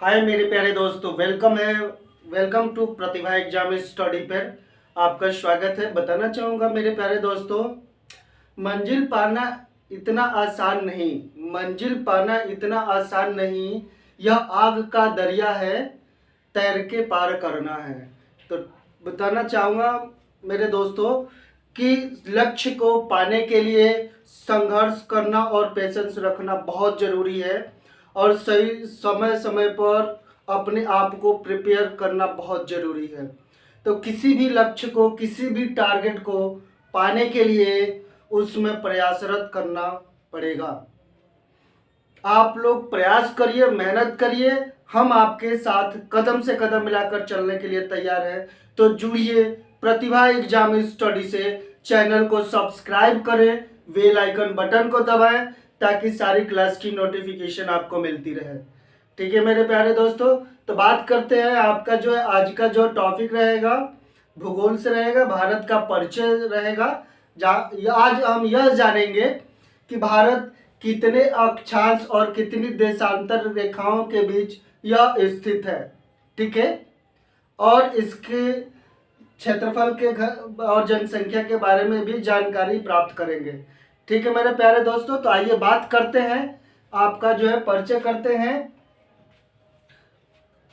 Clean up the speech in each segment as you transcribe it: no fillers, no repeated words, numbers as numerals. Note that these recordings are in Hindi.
हाय मेरे प्यारे दोस्तों, welcome to Pratibha exam study पर आपका स्वागत है। बताना चाहूँगा मेरे प्यारे दोस्तों, मंजिल पाना इतना आसान नहीं। मंजिल पाना इतना आसान नहीं, यह आग का दरिया है, तैर के पार करना है। तो बताना चाहूँगा मेरे दोस्तों कि लक्ष्य को पाने के लिए संघर्ष करना और पेशेंस रखना बहुत ज़रूरी है और सही समय समय पर अपने आप को प्रिपेयर करना बहुत ज़रूरी है। तो किसी भी लक्ष्य को, किसी भी टारगेट को पाने के लिए उसमें प्रयासरत करना पड़ेगा। आप लोग प्रयास करिए, मेहनत करिए, हम आपके साथ कदम से कदम मिलाकर चलने के लिए तैयार हैं। तो जुड़िए प्रतिभा एग्जाम स्टडी से, चैनल को सब्सक्राइब करें, बेल आइकन बटन को दबाएं ताकि सारी क्लास की नोटिफिकेशन आपको मिलती रहे। ठीक है मेरे प्यारे दोस्तों, तो बात करते हैं। आपका जो है आज का जो टॉपिक रहेगा भूगोल से रहेगा, भारत का परिचय रहेगा। आज हम यह जानेंगे कि भारत कितने अक्षांश और कितनी देशांतर रेखाओं के बीच यह स्थित है। ठीक है, और इसके क्षेत्रफल के और जनसंख्या के बारे में भी जानकारी प्राप्त करेंगे। ठीक है मेरे प्यारे दोस्तों, तो आइए बात करते हैं, आपका जो है परिचय करते हैं।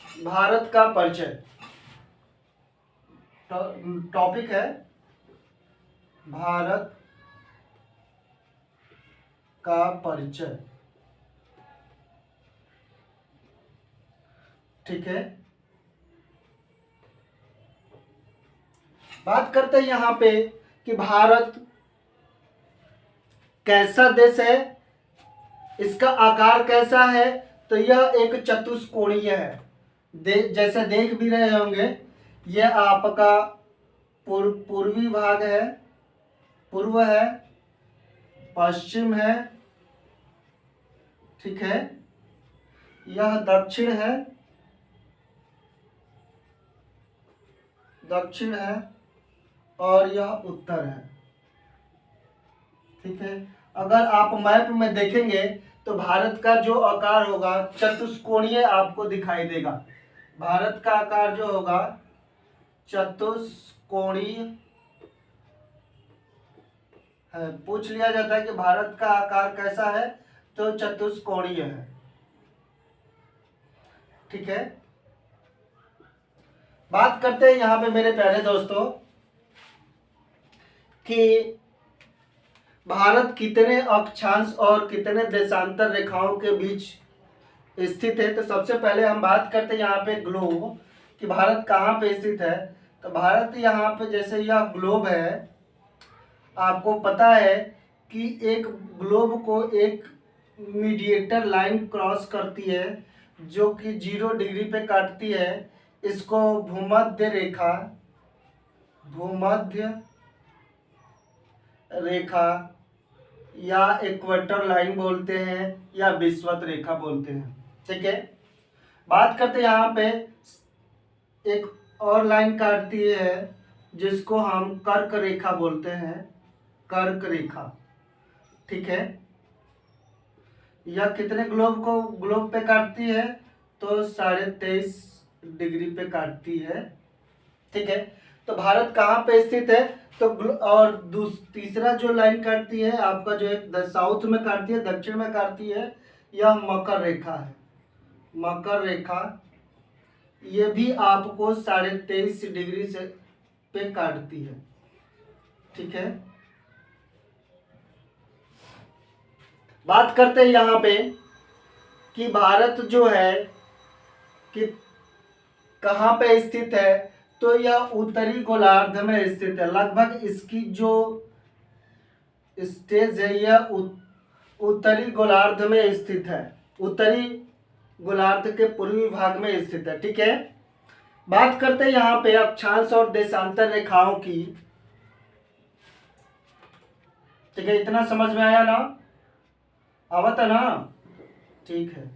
भारत का परिचय टॉपिक है भारत का परिचय। ठीक है, बात करते हैं यहाँ पे कि भारत कैसा देश है, इसका आकार कैसा है। तो यह एक चतुष्कोणीय है। जैसे देख भी रहे होंगे, यह आपका पूर्वी भाग है, पूर्व है, पश्चिम है, ठीक है, यह दक्षिण है, और यह उत्तर है। ठीक है, अगर आप मैप में देखेंगे तो भारत का जो आकार होगा चतुष्कोणीय आपको दिखाई देगा। भारत का आकार जो होगा चतुष्कोणीय है। पूछ लिया जाता है कि भारत का आकार कैसा है, तो चतुष्कोणीय है। ठीक है, बात करते हैं यहाँ पे मेरे प्यारे दोस्तों कि भारत कितने अक्षांश और कितने देशांतर रेखाओं के बीच स्थित है। तो सबसे पहले हम बात करते हैं यहाँ पे ग्लोब, कि भारत कहाँ पे स्थित है। तो भारत यहाँ पे, जैसे यह ग्लोब है, आपको पता है कि एक ग्लोब को एक मीडिएटर लाइन क्रॉस करती है जो कि 0 डिग्री पे काटती है। इसको भूमध्य रेखा या इक्वेटर लाइन बोलते हैं या विषुवत रेखा बोलते हैं। ठीक है, बात करते हैं यहाँ पे एक और लाइन काटती है जिसको हम कर्क रेखा बोलते हैं, कर्क रेखा। ठीक है, यह कितने ग्लोब पे काटती है, तो 23.5 डिग्री पे काटती है। ठीक है, तो भारत कहाँ पे स्थित है, तो और तीसरा जो लाइन काटती है आपका, जो एक साउथ में काटती है, दक्षिण में काटती है, यह मकर रेखा है। मकर रेखा ये भी आपको 23.5 डिग्री से पे काटती है। ठीक है, बात करते हैं यहाँ पे कि भारत जो है कि कहाँ पे स्थित है, तो यह उत्तरी गोलार्ध में स्थित है। लगभग इसकी जो स्टेज है यह उत्तरी गोलार्ध में स्थित है, उत्तरी गोलार्ध के पूर्वी भाग में स्थित है। ठीक है, बात करते हैं यहाँ पे अक्षांश और देशांतर रेखाओं की। ठीक है, इतना समझ में आया ना, आवत है ना। ठीक है,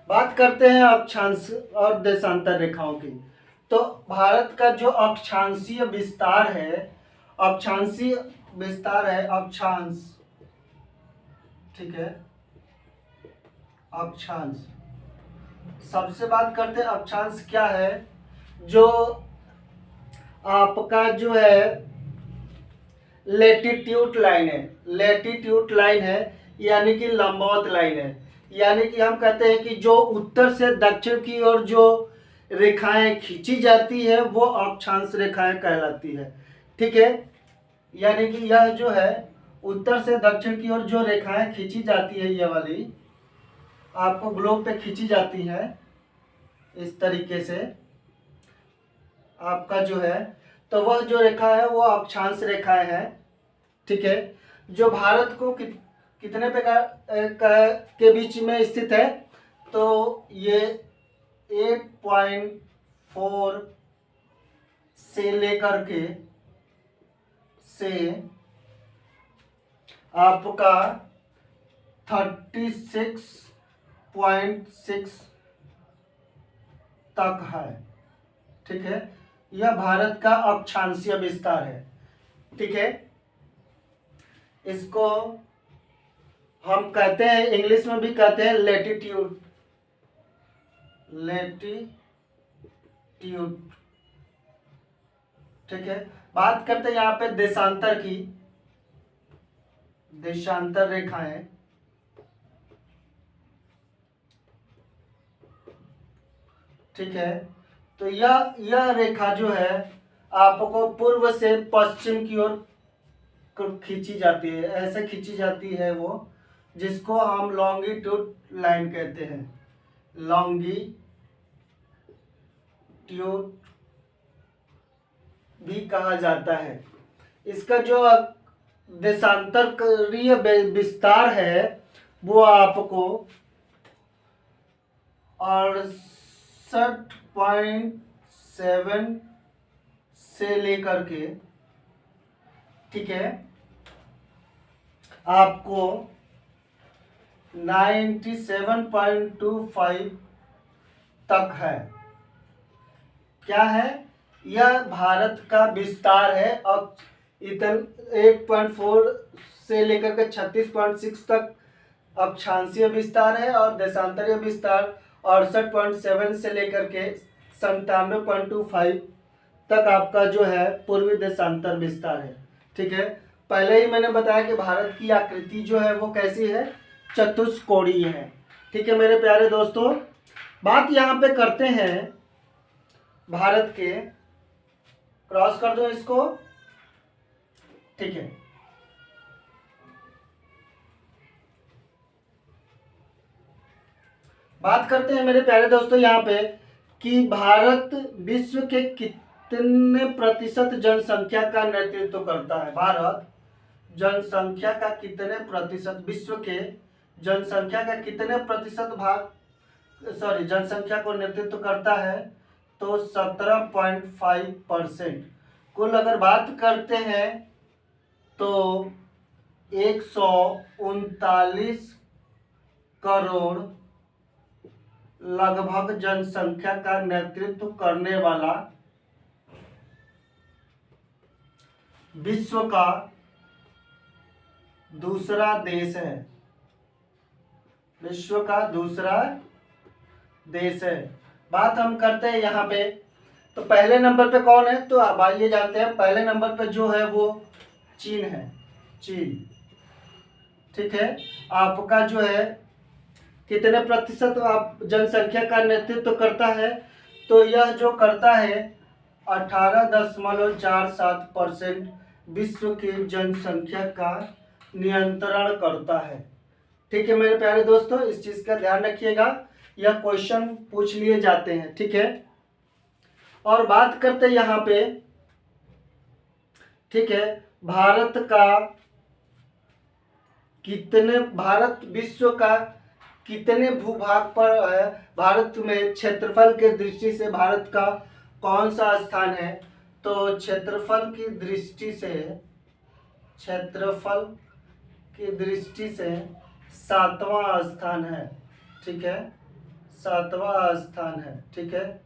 बात करते हैं अक्षांश और देशांतर रेखाओं की। तो भारत का जो अक्षांशीय विस्तार है, अक्षांशीय विस्तार है अक्षांश, ठीक है, अक्षांश। सबसे बात करते हैं अक्षांश क्या है। जो आपका जो है लेटीट्यूड लाइन है, लेटीट्यूड लाइन है यानी कि लंबवत लाइन है, यानी कि हम कहते हैं कि जो उत्तर से दक्षिण की ओर जो रेखाएं खींची जाती है वो अक्षांश रेखाएं कहलाती है, ठीक है। यानी कि यह जो है उत्तर से दक्षिण की ओर जो रेखाएं खींची जाती है, ये वाली आपको ग्लोब पे खींची जाती है इस तरीके से आपका जो है, तो वह जो रेखा है वो अक्षांश रेखाएं है, ठीक है। जो भारत को कितने के बीच में स्थित है, तो ये 8.4 से लेकर के से आपका 36.6 तक है, ठीक है। यह भारत का अक्षांशीय विस्तार है, ठीक है। इसको हम कहते हैं, इंग्लिश में भी कहते हैं लेटीट्यूड, लेटीट्यूड, ठीक है। बात करते हैं यहाँ पे देशांतर की, देशांतर रेखाएं, ठीक है। तो यह रेखा जो है आपको पूर्व से पश्चिम की ओर खींची जाती है, ऐसे खींची जाती है वो, जिसको हम लॉन्गिट्यूड लाइन कहते हैं, लॉन्गिट्यूड भी कहा जाता है। इसका जो देशांतरीय विस्तार है वो आपको 68.7 से लेकर के, ठीक है, आपको 97.25 तक है। क्या है? यह भारत का विस्तार है। अब इतन 8.4 से लेकर के 36.6 तक अक्षांशीय विस्तार है और देशांतरीय विस्तार 68.7 से लेकर के 97.25 तक आपका जो है पूर्वी देशांतर विस्तार है, ठीक है। पहले ही मैंने बताया कि भारत की आकृति जो है वो कैसी है, चतुष्कोणीय है, ठीक है मेरे प्यारे दोस्तों। बात यहाँ पे करते हैं भारत के, क्रॉस कर दो इसको, ठीक है। बात करते हैं मेरे प्यारे दोस्तों यहाँ पे कि भारत विश्व के कितने प्रतिशत जनसंख्या का नेतृत्व करता है। भारत जनसंख्या का कितने प्रतिशत, विश्व के जनसंख्या का कितने प्रतिशत जनसंख्या को नेतृत्व करता है, तो 17.5%। कुल अगर बात करते हैं तो 139 करोड़ लगभग जनसंख्या का नेतृत्व करने वाला विश्व का दूसरा देश है, विश्व का दूसरा देश है। बात हम करते हैं यहाँ पे, तो पहले नंबर पे कौन है, तो अब आइए जानते हैं। पहले नंबर पे जो है वो चीन है, चीन, ठीक है। आपका जो है कितने प्रतिशत आप जनसंख्या का नेतृत्व करता है, तो यह जो करता है 18.47% विश्व की जनसंख्या का नियंत्रण करता है, ठीक है मेरे प्यारे दोस्तों। इस चीज का ध्यान रखिएगा, यह क्वेश्चन पूछ लिए जाते हैं, ठीक है। और बात करते हैं यहाँ पे, ठीक है, भारत विश्व का कितने भूभाग पर है, भारत में क्षेत्रफल के दृष्टि से भारत का कौन सा स्थान है, तो क्षेत्रफल की दृष्टि से 7वां स्थान है, ठीक है, 7वां स्थान है, ठीक है।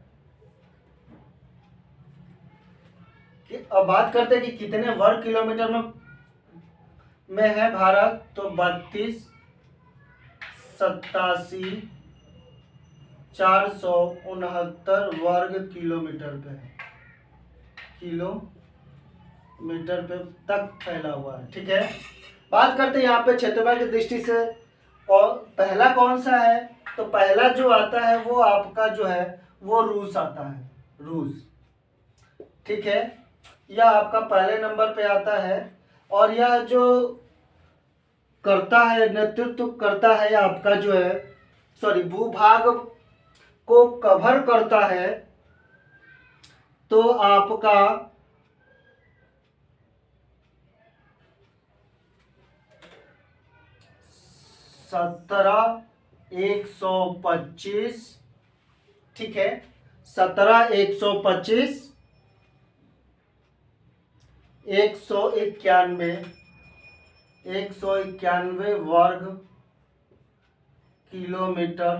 अब बात करते हैं कि कितने वर्ग किलोमीटर में है भारत, तो 32,87,469 वर्ग किलोमीटर पे है, किलोमीटर पे तक फैला हुआ है। ठीक है, बात करते हैं यहाँ पे क्षेत्रफल की दृष्टि से पहला कौन सा है, तो पहला जो आता है वो आपका जो है वो रूस आता है, रूस। ठीक है, यह आपका पहले नंबर पे आता है और यह जो करता है, नेतृत्व करता है आपका जो है, सॉरी, भूभाग को कवर करता है, तो आपका 17,125। ठीक है, 17,125, 191 वर्ग किलोमीटर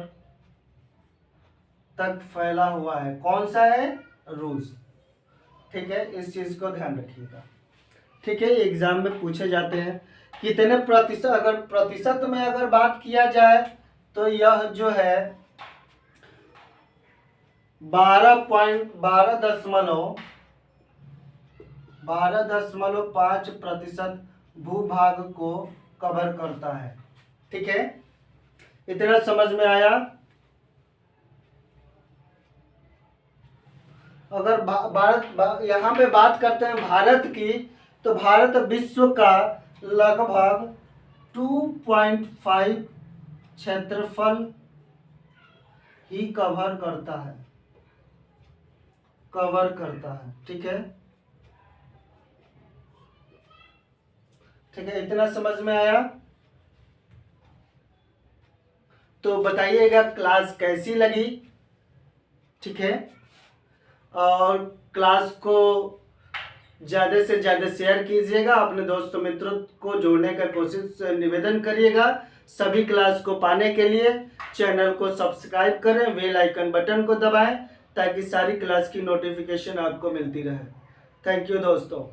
तक फैला हुआ है। कौन सा है? रूस। ठीक है, इस चीज को ध्यान रखिएगा। ठीक है, एग्जाम में पूछे जाते हैं कितने प्रतिशत, अगर प्रतिशत में अगर बात किया जाए तो यह जो है 12.5% भूभाग को कवर करता है। ठीक है, इतना समझ में आया। अगर भारत यहाँ पे बात करते हैं भारत की, तो भारत विश्व का लगभग 2.5 क्षेत्रफल ही कवर करता है, ठीक है, इतना समझ में आया। तो बताइएगा क्लास कैसी लगी। ठीक है, और क्लास को ज़्यादा से ज़्यादा शेयर कीजिएगा, अपने दोस्तों मित्रों को जोड़ने का कोशिश निवेदन करिएगा। सभी क्लास को पाने के लिए चैनल को सब्सक्राइब करें, बेल आइकन बटन को दबाएं ताकि सारी क्लास की नोटिफिकेशन आपको मिलती रहे। थैंक यू दोस्तों।